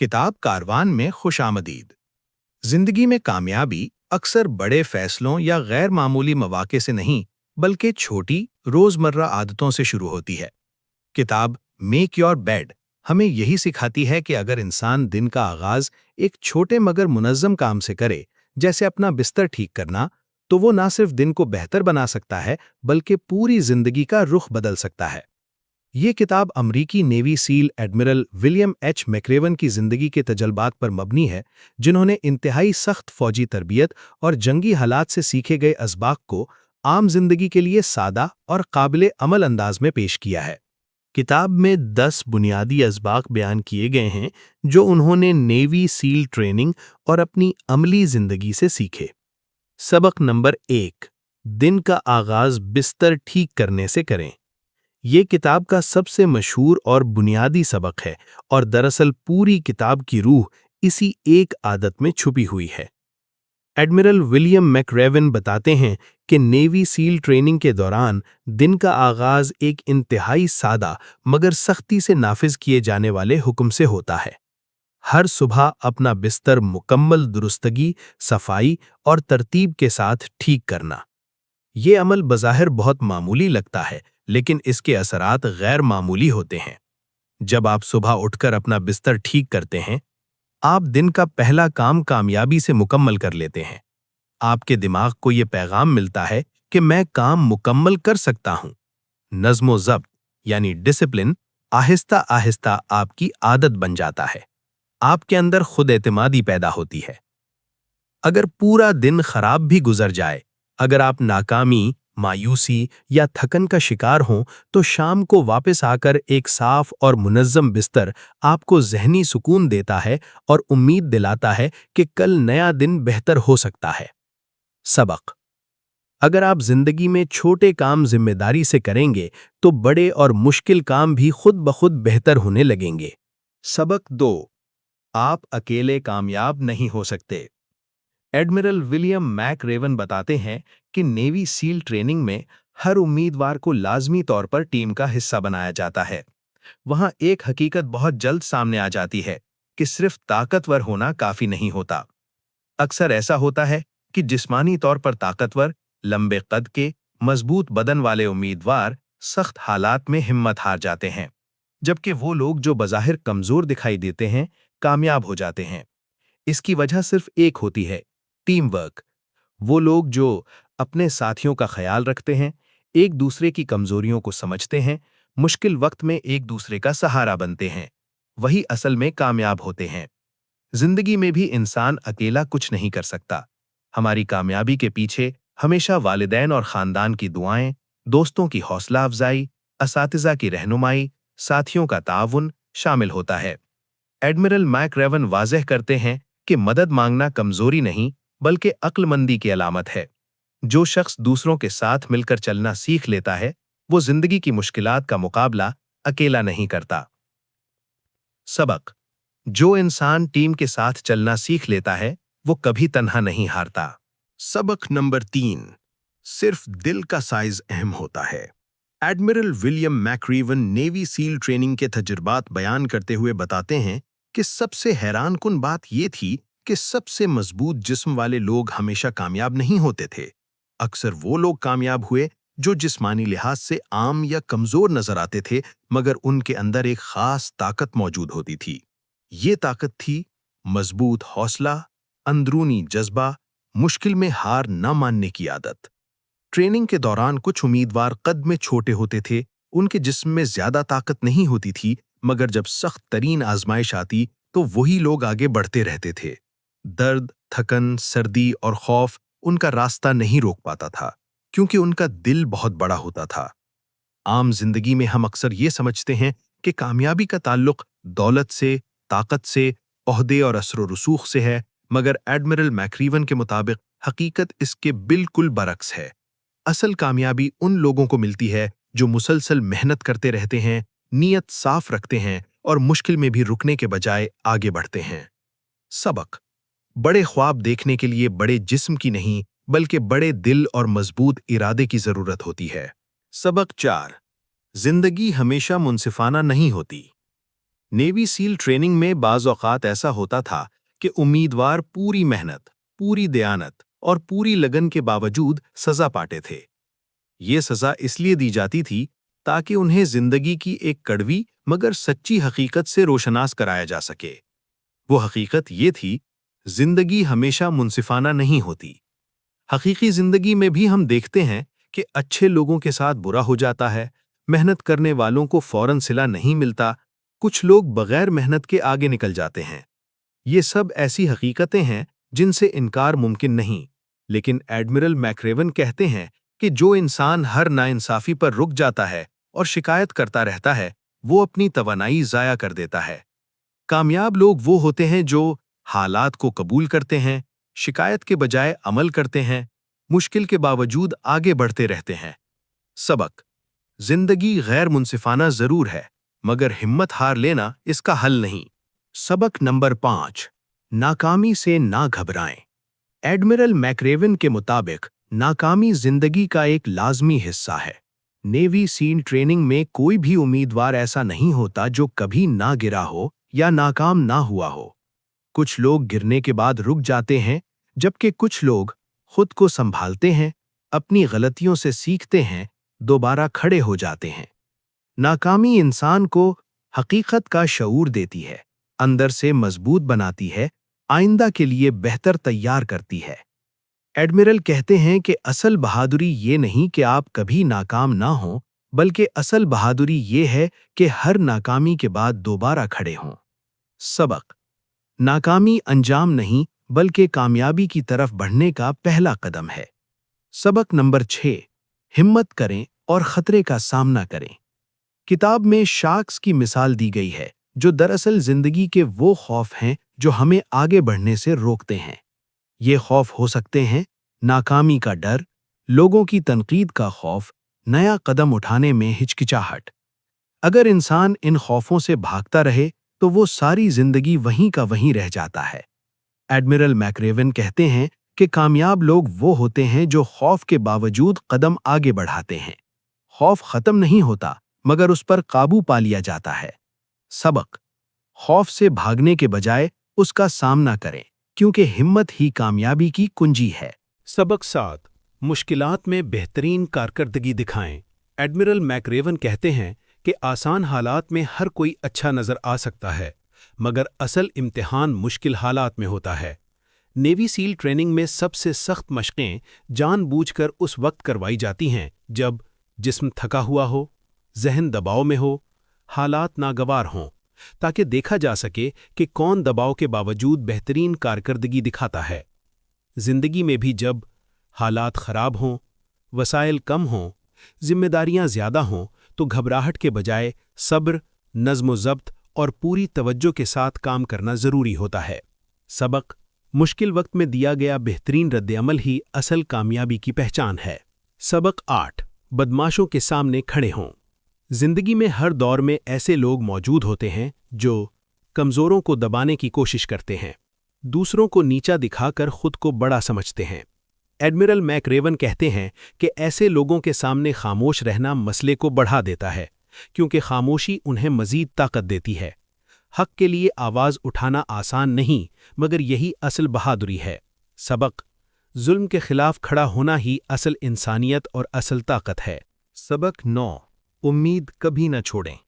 किताब कारवान में खुशामदीद। जिंदगी में कामयाबी अक्सर बड़े फैसलों या गैर मामूली मौके से नहीं, बल्कि छोटी रोजमर्रा आदतों से शुरू होती है। किताब मेक योर बेड हमें यही सिखाती है कि अगर इंसान दिन का आगाज एक छोटे मगर मुनज्जम काम से करे, जैसे अपना बिस्तर ठीक करना, तो वो ना सिर्फ दिन को बेहतर बना सकता है, बल्कि पूरी जिंदगी का रुख बदल सकता है। ये किताब अमरीकी navy seal admiral William H McRaven की जिंदगी के तजर्बात पर मबनी है, जिन्होंने इंतहाई सख्त फौजी तरबियत और जंगी हालात से सीखे गए असबाक को आम जिंदगी के लिए सादा और काबिले अमल अंदाज में पेश किया है। किताब में 10 बुनियादी असबाक बयान किए गए हैं जो उन्होंने नेवी सील ट्रेनिंग और अपनी अमली जिंदगी से सीखे। सबक नंबर 1, दिन का आगाज बिस्तर ठीक करने से करें। ये किताब का सबसे मशहूर और बुनियादी सबक है और दरअसल पूरी किताब की रूह इसी एक आदत में छुपी हुई है। एडमिरल विलियम मैक्रेवन बताते हैं कि नेवी सील ट्रेनिंग के दौरान दिन का आगाज एक इंतहाई सादा मगर सख्ती से नाफिज किए जाने वाले हुक्म से होता है। हर सुबह अपना बिस्तर मुकम्मल दुरुस्तगी, सफाई और तरतीब के साथ ठीक करना। ये अमल बज़ाहिर बहुत मामूली लगता है, लेकिन इसके असरात गैर मामूली होते हैं। जब आप सुबह उठकर अपना बिस्तर ठीक करते हैं, आप दिन का पहला काम कामयाबी से मुकम्मल कर लेते हैं। आपके दिमाग को ये पैगाम मिलता है कि मैं काम मुकम्मल कर सकता हूं। नज़्म ज़ब्त यानी डिसिप्लिन आहिस्ता आहिस्ता आपकी आदत बन जाता है। आपके अंदर खुद एतमादी पैदा होती है। अगर पूरा दिन खराब भी गुजर जाए, अगर आप नाकामी, मायूसी या थकन का शिकार हों, तो शाम को वापस आकर एक साफ और मुनज़्ज़म बिस्तर आपको ज़हनी सुकून देता है और उम्मीद दिलाता है कि कल नया दिन बेहतर हो सकता है। सबक: अगर आप जिंदगी में छोटे काम जिम्मेदारी से करेंगे, तो बड़े और मुश्किल काम भी खुद ब खुद बेहतर होने लगेंगे। सबक 2: आप अकेले कामयाब नहीं हो सकते। एडमिरल विलियम मैक्रेवन बताते हैं कि नेवी सील ट्रेनिंग में हर उम्मीदवार को लाजमी तौर पर टीम का हिस्सा बनाया जाता है। वहां एक हकीकत बहुत जल्द सामने आ जाती है कि सिर्फ ताकतवर होना काफी नहीं होता। अक्सर ऐसा होता है कि जिस्मानी तौर पर ताकतवर, लंबे कद के, मजबूत बदन वाले उम्मीदवार सख्त हालात में हिम्मत हार जाते हैं, जबकि वो लोग जो बज़ाहिर कमजोर दिखाई देते हैं, कामयाब हो जाते हैं। इसकी वजह सिर्फ एक होती है: टीम वर्क। वो लोग जो अपने साथियों का ख्याल रखते हैं, एक दूसरे की कमजोरियों को समझते हैं, मुश्किल वक्त में एक दूसरे का सहारा बनते हैं, वही असल में कामयाब होते हैं। जिंदगी में भी इंसान अकेला कुछ नहीं कर सकता। हमारी कामयाबी के पीछे हमेशा वालिदैन और खानदान की दुआएं, दोस्तों की हौसला अफजाई, असातिज़ा की रहनुमाई, साथियों का ताउन शामिल होता है। एडमिरल मैक्रेवन वाज़ेह करते हैं कि मदद मांगना कमजोरी नहीं, बल्कि अक्लमंदी की अलामत है। जो शख्स दूसरों के साथ मिलकर चलना सीख लेता है, वो जिंदगी की मुश्किलात का मुकाबला अकेला नहीं करता। सबक: जो इंसान टीम के साथ चलना सीख लेता है, वो कभी तन्हा नहीं हारता। सबक नंबर 3: सिर्फ दिल का साइज अहम होता है। Admiral William McRaven navy seal training के तजुर्बात बयान करते हुए बताते हैं कि सबसे हैरानकुन बात ये थी कि सबसे मजबूत जिस्म वाले लोग हमेशा कामयाब नहीं होते थे। अक्सर वो लोग कामयाब हुए जो जिस्मानी लिहाज से आम या कमजोर नजर आते थे, मगर उनके अंदर एक खास ताकत मौजूद होती थी। ये ताकत थी मजबूत हौसला, अंदरूनी जज्बा, मुश्किल में हार न मानने की आदत। ट्रेनिंग के दौरान कुछ उम्मीदवार कद में छोटे होते थे, उनके जिस्म में ज्यादा ताकत नहीं होती थी, मगर जब सख्त तरीन आजमाइश आती तो वही लोग आगे बढ़ते रहते थे। दर्द, थकन, सर्दी और खौफ उनका रास्ता नहीं रोक पाता था, क्योंकि उनका दिल बहुत बड़ा होता था। आम जिंदगी में हम अक्सर ये समझते हैं कि कामयाबी का ताल्लुक दौलत से, ताकत से, ओहदे और असर रसूख से है, मगर एडमिरल मैक्रेवन के मुताबिक हकीकत इसके बिल्कुल बरक्स है। असल कामयाबी उन लोगों को मिलती है जो मुसलसल मेहनत करते रहते हैं, नीयत साफ रखते हैं और मुश्किल में भी रुकने के बजाय आगे बढ़ते हैं। सबक: बड़े ख्वाब देखने के लिए बड़े जिस्म की नहीं, बल्कि बड़े दिल और मजबूत इरादे की जरूरत होती है। सबक 4: जिंदगी हमेशा मुनसिफाना नहीं होती। नेवी सील ट्रेनिंग में बाज़ औक़ात ऐसा होता था कि उम्मीदवार पूरी मेहनत, पूरी दयानत और पूरी लगन के बावजूद सज़ा पाते थे। ये सज़ा इसलिए दी जाती थी ताकि उन्हें ज़िंदगी की एक कड़वी मगर सच्ची हकीकत से रोशनास कराया जा सके। वो हकीकत ये थी, ज़िंदगी हमेशा मुनसिफाना नहीं होती। हकीकी ज़िंदगी में भी हम देखते हैं कि अच्छे लोगों के साथ बुरा हो जाता है, मेहनत करने वालों को फौरन सिला नहीं मिलता, कुछ लोग बगैर मेहनत के आगे निकल जाते हैं। ये सब ऐसी हकीकतें हैं जिनसे इनकार मुमकिन नहीं, लेकिन एडमिरल मैक्रेवन कहते हैं कि जो इंसान हर नाइंसाफ़ी पर रुक जाता है और शिकायत करता रहता है, वो अपनी तवानाई ज़ाया कर देता है। कामयाब लोग वो होते हैं जो हालात को कबूल करते हैं, शिकायत के बजाय अमल करते हैं, मुश्किल के बावजूद आगे बढ़ते रहते हैं। सबक: जिंदगी गैर मुनसिफाना जरूर है, मगर हिम्मत हार लेना इसका हल नहीं। सबक नंबर 5: नाकामी से ना घबराएं। एडमिरल मैक्रेवन के मुताबिक नाकामी जिंदगी का एक लाजमी हिस्सा है। नेवी सील ट्रेनिंग में कोई भी उम्मीदवार ऐसा नहीं होता जो कभी ना गिरा हो या नाकाम ना हुआ हो। कुछ लोग गिरने के बाद रुक जाते हैं, जबकि कुछ लोग खुद को संभालते हैं, अपनी गलतियों से सीखते हैं, दोबारा खड़े हो जाते हैं। नाकामी इंसान को हकीकत का शऊर देती है, अंदर से मजबूत बनाती है, आइंदा के लिए बेहतर तैयार करती है। एडमिरल कहते हैं कि असल बहादुरी ये नहीं कि आप कभी नाकाम ना हों, बल्कि असल बहादुरी ये है कि हर नाकामी के बाद दोबारा खड़े हों। सबक: नाकामी अंजाम नहीं, बल्कि कामयाबी की तरफ बढ़ने का पहला कदम है। सबक नंबर 6: हिम्मत करें और खतरे का सामना करें। किताब में शार्क्स की मिसाल दी गई है, जो दरअसल जिंदगी के वो खौफ हैं जो हमें आगे बढ़ने से रोकते हैं। ये खौफ हो सकते हैं नाकामी का डर, लोगों की तनकीद का खौफ, नया कदम उठाने में हिचकिचाहट। अगर इंसान इन खौफों से भागता रहे तो वो सारी जिंदगी वहीं का वहीं रह जाता है। एडमिरल मैक्रेवन कहते हैं कि कामयाब लोग वो होते हैं जो खौफ के बावजूद कदम आगे बढ़ाते हैं। खौफ खत्म नहीं होता, मगर उस पर काबू पा लिया जाता है। सबक: खौफ से भागने के बजाय उसका सामना करें, क्योंकि हिम्मत ही कामयाबी की कुंजी है। सबक 7: मुश्किलात में बेहतरीन कारकर्दगी दिखाएं। एडमिरल मैक्रेवन कहते हैं कि आसान हालात में हर कोई अच्छा नजर आ सकता है, मगर असल इम्तिहान मुश्किल हालात में होता है। नेवी सील ट्रेनिंग में सबसे सख्त मशक़ें जानबूझकर उस वक्त करवाई जाती हैं जब जिस्म थका हुआ हो, जहन दबाव में हो, हालात नागवार हों, ताकि देखा जा सके कि कौन दबाव के बावजूद बेहतरीन कारकर्दगी दिखाता है। जिंदगी में भी जब हालात खराब हों, वसाइल कम हों, जिम्मेदारियां ज्यादा हों, तो घबराहट के बजाय सब्र, नज़्म-ओ-ज़ब्त और पूरी तवज्जो के साथ काम करना जरूरी होता है। सबक: मुश्किल वक्त में दिया गया बेहतरीन रद्द-ए-अमल ही असल कामयाबी की पहचान है। सबक 8: बदमाशों के सामने खड़े हों। जिंदगी में हर दौर में ऐसे लोग मौजूद होते हैं जो कमजोरों को दबाने की कोशिश करते हैं, दूसरों को नीचा दिखाकर खुद को बड़ा समझते हैं। एडमिरल मैक्रेवन कहते हैं कि ऐसे लोगों के सामने खामोश रहना मसले को बढ़ा देता है, क्योंकि खामोशी उन्हें मजीद ताकत देती है। हक के लिए आवाज़ उठाना आसान नहीं, मगर यही असल बहादुरी है। सबक: जुल्म के खिलाफ खड़ा होना ही असल इंसानियत और असल ताकत है। सबक 9: उम्मीद कभी न छोड़ें।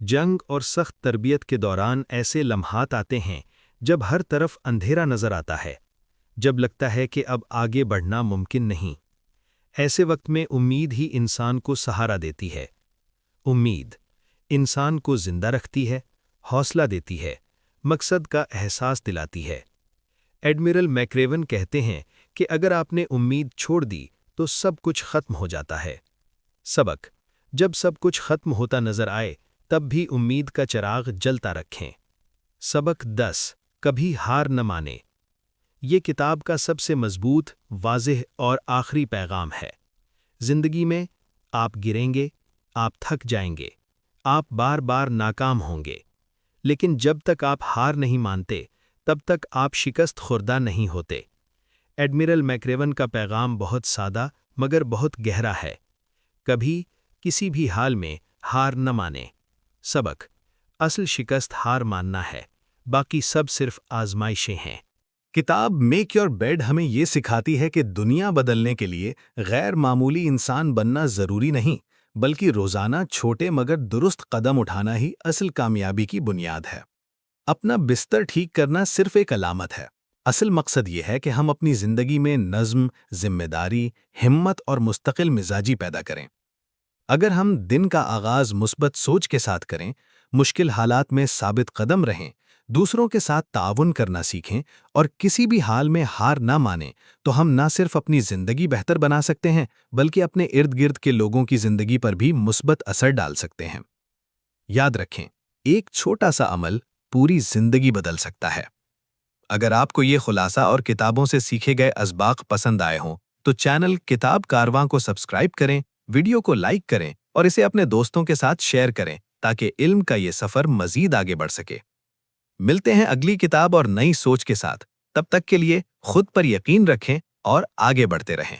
जंग और सख्त तरबियत के दौरान ऐसे लम्हात आते हैं जब हर तरफ अंधेरा नजर आता है, जब लगता है कि अब आगे बढ़ना मुमकिन नहीं। ऐसे वक्त में उम्मीद ही इंसान को सहारा देती है। उम्मीद इंसान को जिंदा रखती है, हौसला देती है, मकसद का एहसास दिलाती है। एडमिरल मैक्रेवन कहते हैं कि अगर आपने उम्मीद छोड़ दी तो सब कुछ खत्म हो जाता है। सबक: जब सब कुछ खत्म होता नजर आए तब भी उम्मीद का चिराग जलता रखें। सबक 10: कभी हार न माने। ये किताब का सबसे मजबूत, वाज़ेह और आखिरी पैगाम है। जिंदगी में आप गिरेंगे, आप थक जाएंगे, आप बार बार नाकाम होंगे, लेकिन जब तक आप हार नहीं मानते तब तक आप शिकस्त खुर्दा नहीं होते। एडमिरल मैक्रेवन का पैगाम बहुत सादा मगर बहुत गहरा है। कभी किसी भी हाल में हार न माने। सबक: اصل شکست ہار ماننا ہے، باقی سب صرف آزمائشیں ہیں۔ کتاب میک یور بیڈ ہمیں یہ سکھاتی ہے کہ دنیا بدلنے کے لیے غیر معمولی انسان بننا ضروری نہیں، بلکہ روزانہ چھوٹے مگر درست قدم اٹھانا ہی اصل کامیابی کی بنیاد ہے۔ اپنا بستر ٹھیک کرنا صرف ایک علامت ہے۔ اصل مقصد یہ ہے کہ ہم اپنی زندگی میں نظم، ذمہ داری، ہمت اور مستقل مزاجی پیدا کریں۔ اگر ہم دن کا آغاز مثبت سوچ کے ساتھ کریں، مشکل حالات میں ثابت قدم رہیں، دوسروں کے ساتھ تعاون کرنا سیکھیں اور کسی بھی حال میں ہار نہ مانیں، تو ہم نہ صرف اپنی زندگی بہتر بنا سکتے ہیں بلکہ اپنے ارد گرد کے لوگوں کی زندگی پر بھی مثبت اثر ڈال سکتے ہیں۔ یاد رکھیں، ایک چھوٹا سا عمل پوری زندگی بدل سکتا ہے۔ اگر آپ کو یہ خلاصہ اور کتابوں سے سیکھے گئے اسباق پسند آئے ہوں تو چینل کتاب کارواں کو سبسکرائب کریں، ویڈیو کو لائک کریں اور اسے اپنے دوستوں کے ساتھ شیئر کریں تاکہ علم کا یہ سفر مزید آگے بڑھ سکے۔ ملتے ہیں اگلی کتاب اور نئی سوچ کے ساتھ۔ تب تک کے لیے خود پر یقین رکھیں اور آگے بڑھتے رہیں۔